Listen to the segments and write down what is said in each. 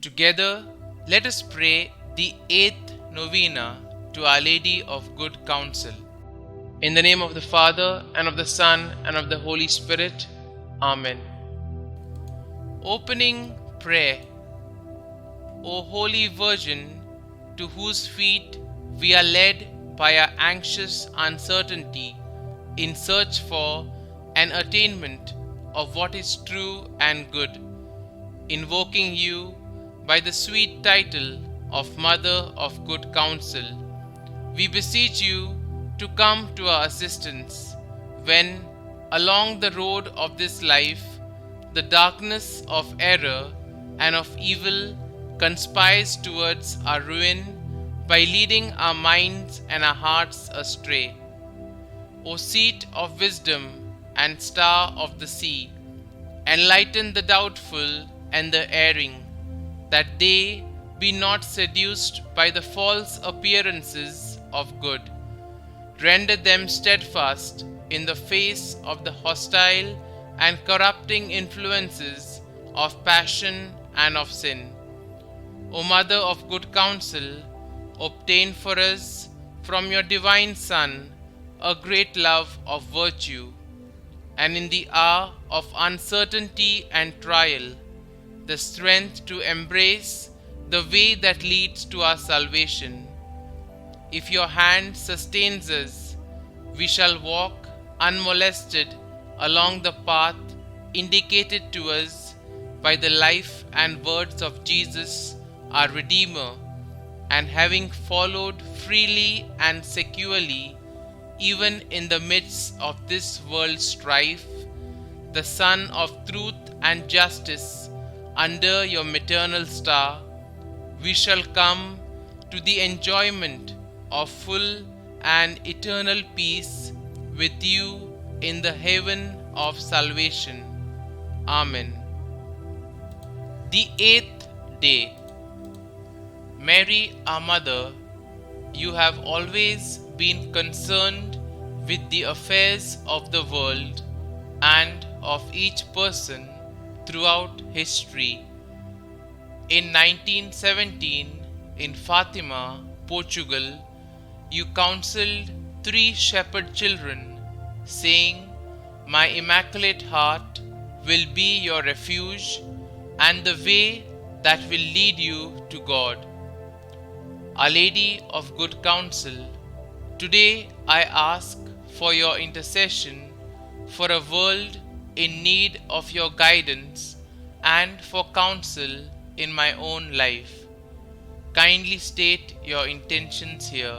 Together, let us pray the 8th Novena to Our Lady of Good Counsel. In the name of the Father, and of the Son, and of the Holy Spirit. Amen. Opening Prayer. O Holy Virgin, to whose feet we are led by our anxious uncertainty in search for an attainment of what is true and good, invoking you by the sweet title of Mother of Good Counsel, we beseech you to come to our assistance when, along the road of this life, the darkness of error and of evil conspires towards our ruin by leading our minds and our hearts astray. O seat of wisdom and star of the sea, enlighten the doubtful and the erring, that they be not seduced by the false appearances of good. Render them steadfast in the face of the hostile and corrupting influences of passion and of sin. O Mother of Good Counsel, obtain for us from your divine Son a great love of virtue, and in the hour of uncertainty and trial, the strength to embrace the way that leads to our salvation. If your hand sustains us, we shall walk unmolested along the path indicated to us by the life and words of Jesus, our Redeemer, and having followed freely and securely, even in the midst of this world's strife, the Sun of truth and justice under your maternal star, we shall come to the enjoyment of full and eternal peace with you in the heaven of salvation. Amen. The 8th day. Mary, our Mother, you have always been concerned with the affairs of the world and of each person throughout history. In 1917, in Fatima, Portugal, you counseled 3 shepherd children, saying, "My Immaculate Heart will be your refuge and the way that will lead you to God." Our Lady of Good Counsel, today I ask for your intercession for a world in need of your guidance and for counsel in my own life. Kindly state your intentions here.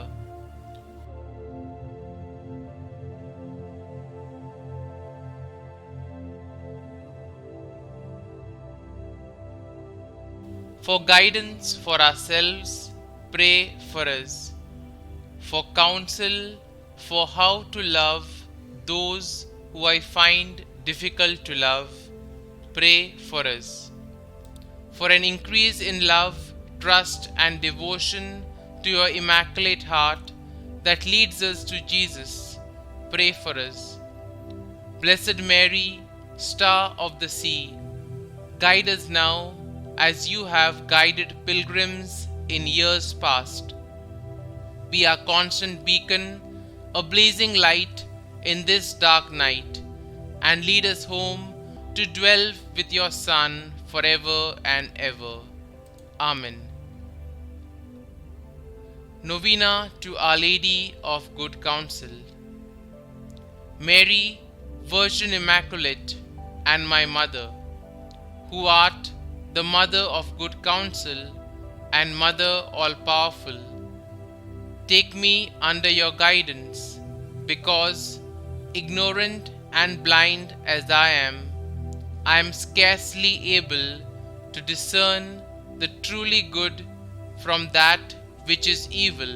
For guidance for ourselves, pray for us. For counsel for how to love those who I find difficult to love, pray for us. For an increase in love, trust, and devotion to your Immaculate Heart that leads us to Jesus, pray for us. Blessed Mary, Star of the Sea, guide us now as you have guided pilgrims in years past. Be our constant beacon, a blazing light in this dark night, and lead us home to dwell with your Son forever and ever. Amen. Novena to Our Lady of Good Counsel. Mary, Virgin Immaculate, and my Mother, who art the Mother of Good Counsel and Mother all-powerful, take me under your guidance, because, ignorant and blind as I am scarcely able to discern the truly good from that which is evil,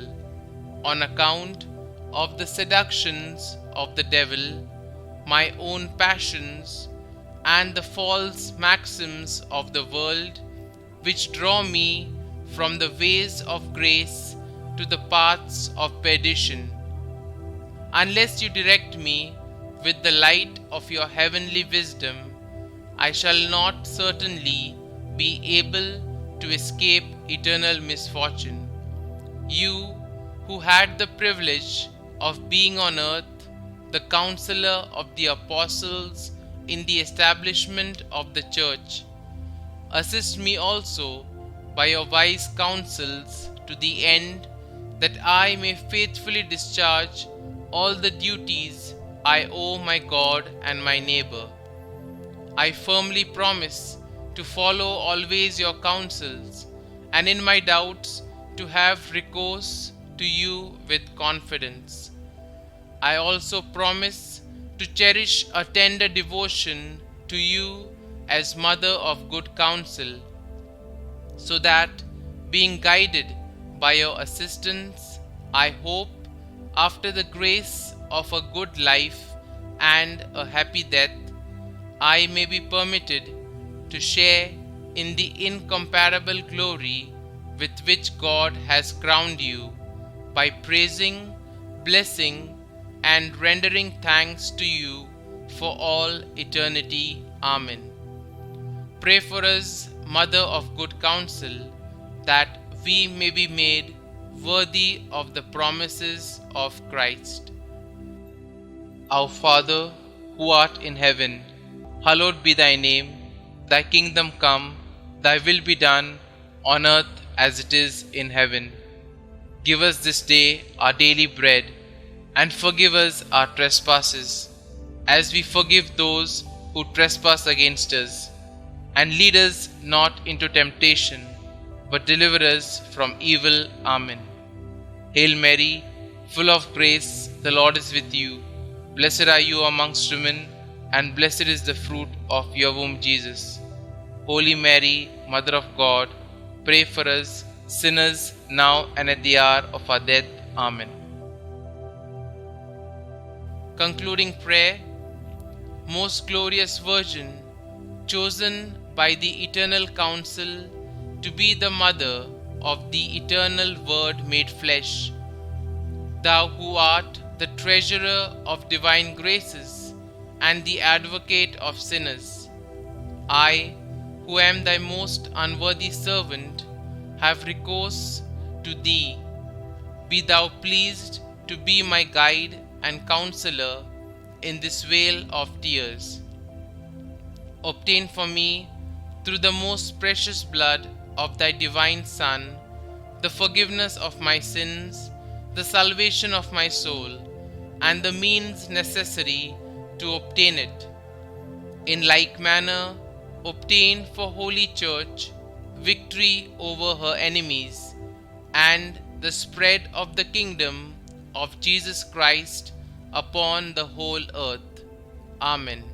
on account of the seductions of the devil, my own passions, and the false maxims of the world, which draw me from the ways of grace to the paths of perdition. Unless you direct me with the light of your heavenly wisdom, I shall not certainly be able to escape eternal misfortune. You, who had the privilege of being on earth the counselor of the apostles in the establishment of the church, assist me also by your wise counsels to the end that I may faithfully discharge all the duties I owe my God and my neighbor. I firmly promise to follow always your counsels, and in my doubts to have recourse to you with confidence. I also promise to cherish a tender devotion to you as Mother of good counsel, so that, being guided by your assistance, I hope, after the grace of a good life and a happy death, I may be permitted to share in the incomparable glory with which God has crowned you, by praising, blessing, and rendering thanks to you for all eternity. Amen. Pray for us, Mother of good counsel, that we may be made worthy of the promises of Christ. Our Father, who art in heaven, hallowed be thy name. Thy kingdom come, thy will be done, on earth as it is in heaven. Give us this day our daily bread, and forgive us our trespasses, as we forgive those who trespass against us. And lead us not into temptation, but deliver us from evil. Amen. Hail Mary, full of grace, the Lord is with you. Blessed are you amongst women, and blessed is the fruit of your womb, Jesus. Holy Mary, Mother of God, pray for us sinners, now and at the hour of our death. Amen. Concluding prayer. Most glorious Virgin, chosen by the eternal counsel to be the mother of the eternal Word made flesh, thou who art the treasurer of divine graces and the advocate of sinners, I, who am thy most unworthy servant, have recourse to thee. Be thou pleased to be my guide and counselor in this vale of tears. Obtain for me, through the most precious blood of thy divine Son, the forgiveness of my sins, the salvation of my soul, and the means necessary to obtain it. In like manner, obtain for Holy Church victory over her enemies, and the spread of the kingdom of Jesus Christ upon the whole earth. Amen.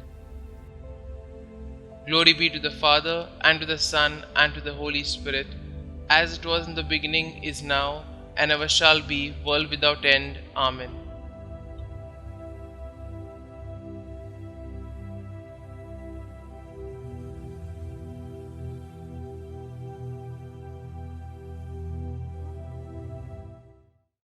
Glory be to the Father, and to the Son, and to the Holy Spirit, as it was in the beginning, is now, and ever shall be, world without end. Amen.